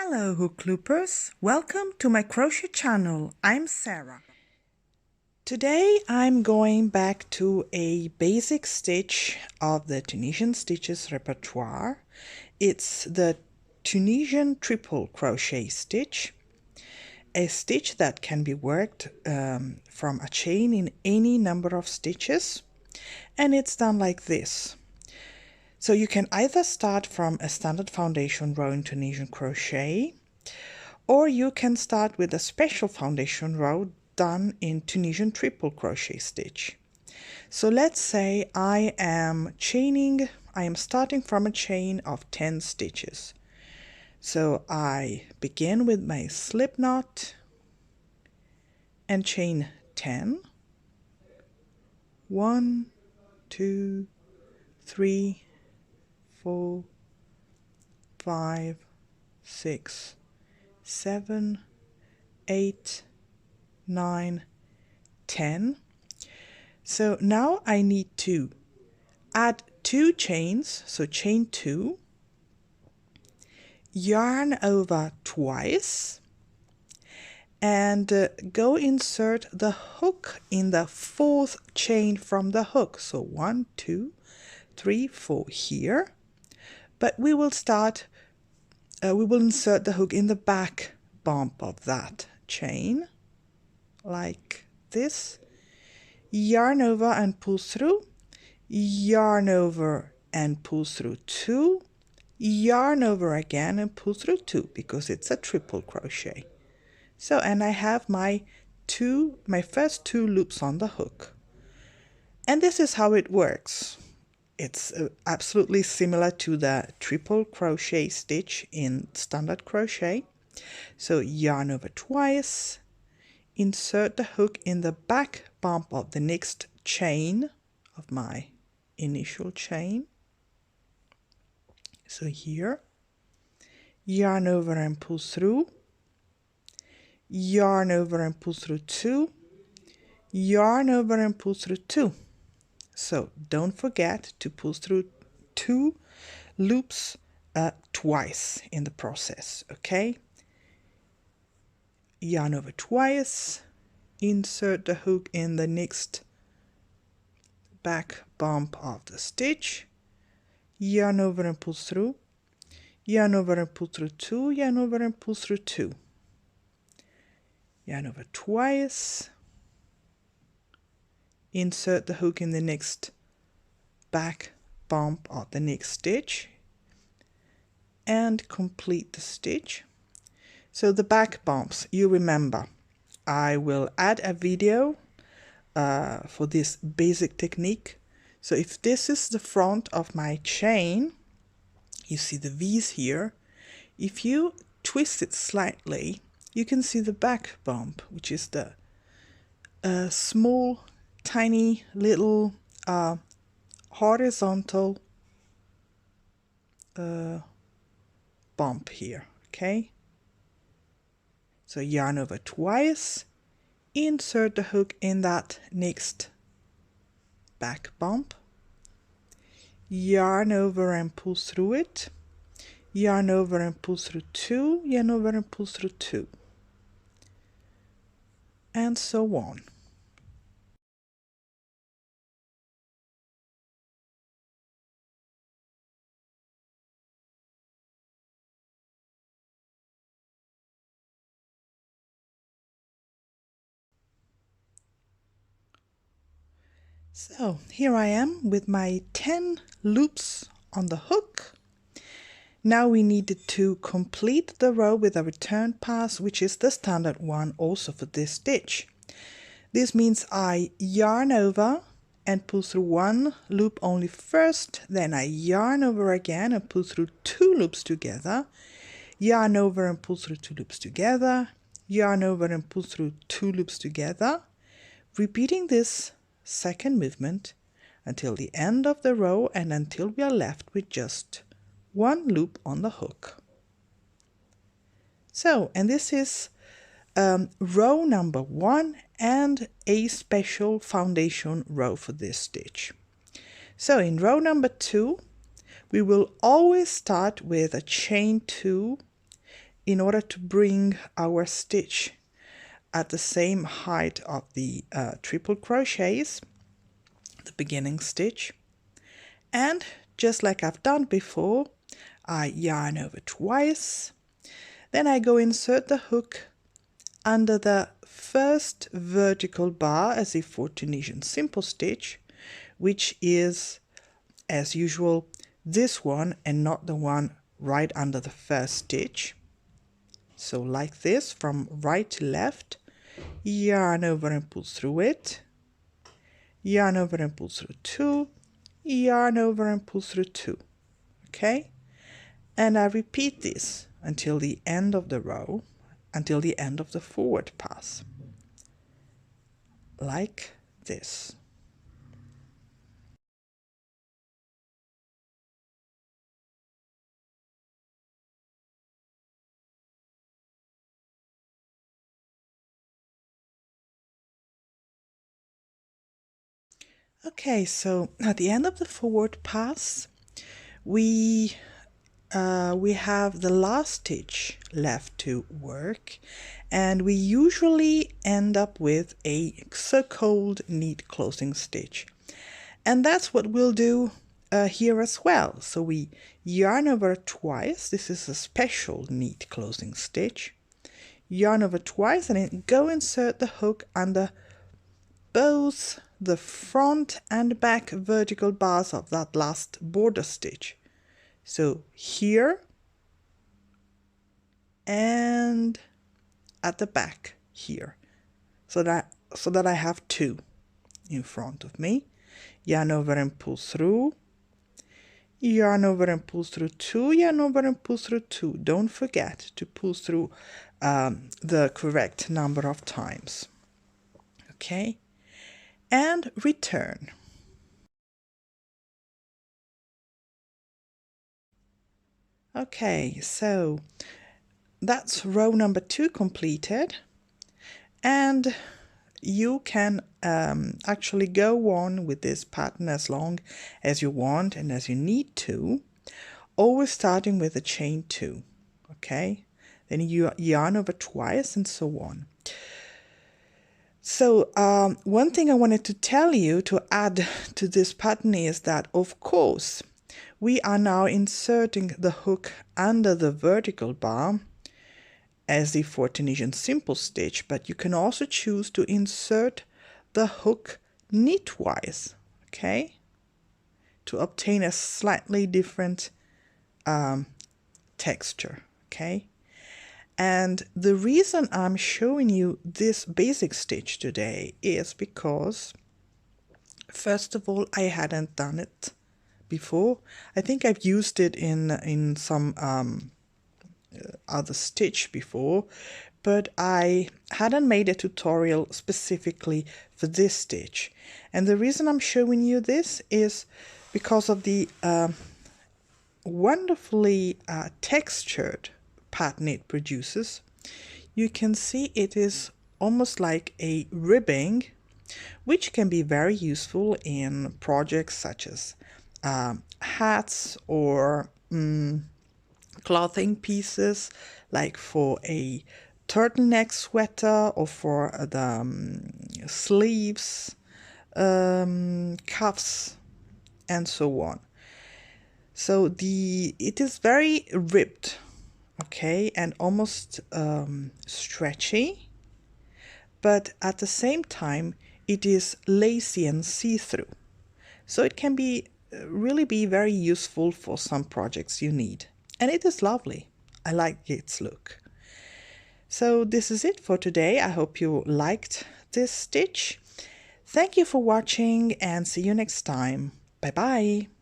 Hello hook loopers, welcome to my crochet channel. I'm Sarah. Today I'm going back to a basic stitch of the Tunisian Stitches Repertoire. It's the Tunisian Triple Crochet Stitch, a stitch that can be worked from a chain in any number of stitches, and it's done like this. So you can either start from a standard foundation row in Tunisian crochet, or you can start with a special foundation row done in Tunisian Triple Crochet Stitch. So let's say I am starting from a chain of 10 stitches. So I begin with my slip knot and chain 10. 1, 2, 3, 4, 5, 6, 7, 8, 9, 10. So now I need to add 2 chains, so chain 2, yarn over twice, and go insert the hook in the 4th chain from the hook. So 1, 2, 3, 4 here. But we will insert the hook in the back bump of that chain, like this. Yarn over and pull through, yarn over and pull through 2, yarn over again and pull through 2, because it's a triple crochet. So, and I have my first 2 loops on the hook. And this is how it works. It's absolutely similar to the triple crochet stitch in standard crochet. So yarn over twice, insert the hook in the back bump of the next chain of my initial chain. So here, yarn over and pull through, yarn over and pull through 2, yarn over and pull through 2. So don't forget to pull through 2 loops twice in the process, okay? Yarn over twice, insert the hook in the next back bump of the stitch, yarn over and pull through, yarn over and pull through 2, yarn over and pull through 2, yarn over twice, insert the hook in the next back bump of the next stitch, and complete the stitch. So the back bumps, you remember, I will add a video for this basic technique. So if this is the front of my chain, you see the V's here. If you twist it slightly, you can see the back bump, which is the small tiny little horizontal bump here, okay? So yarn over twice, insert the hook in that next back bump, yarn over and pull through it, yarn over and pull through 2, yarn over and pull through 2, and so on. So here I am with my 10 loops on the hook. Now we needed to complete the row with a return pass, which is the standard one also for this stitch. This means I yarn over and pull through 1 loop only first, then I yarn over again and pull through 2 loops together, yarn over and pull through 2 loops together, yarn over and pull through 2 loops together, repeating this second movement until the end of the row and until we are left with just 1 loop on the hook. So, and this is row number 1 and a special foundation row for this stitch. So in row number 2, we will always start with a chain 2 in order to bring our stitch at the same height of the triple crochets, the beginning stitch. And just like I've done before, I yarn over twice, then I go insert the hook under the first vertical bar as if for Tunisian simple stitch, which is as usual this one and not the one right under the first stitch. So like this, from right to left, yarn over and pull through it, yarn over and pull through 2, yarn over and pull through 2. Okay, and I repeat this until the end of the row, until the end of the forward pass, like this. Okay, so at the end of the forward pass, we have the last stitch left to work, and we usually end up with a so-called neat closing stitch, and that's what we'll do here as well. So we yarn over twice. This is a special neat closing stitch. Yarn over twice and then go insert the hook under both the front and back vertical bars of that last border stitch. So here and at the back here, so that I have 2 in front of me. Yarn over and pull through, yarn over and pull through 2, yarn over and pull through 2. Don't forget to pull through the correct number of times. Okay, and return. Okay, so that's row number 2 completed, and you can actually go on with this pattern as long as you want and as you need to, always starting with a chain 2. Okay, then you yarn over twice and so on. So one thing I wanted to tell you to add to this pattern is that, of course, we are now inserting the hook under the vertical bar as if for Tunisian simple stitch, but you can also choose to insert the hook knitwise, okay, to obtain a slightly different texture, okay. And the reason I'm showing you this basic stitch today is because, first of all, I hadn't done it before. I think I've used it in some other stitch before, but I hadn't made a tutorial specifically for this stitch. And the reason I'm showing you this is because of the wonderfully textured pattern it produces. You can see it is almost like a ribbing, which can be very useful in projects such as hats or clothing pieces, like for a turtleneck sweater or for the sleeves, cuffs, and so on. So it is very ribbed, okay, and almost stretchy, but at the same time it is lacy and see-through, so it can be really be very useful for some projects you need, and it is lovely. I like its look. So this is it for today. I hope you liked this stitch. Thank you for watching and see you next time. Bye bye.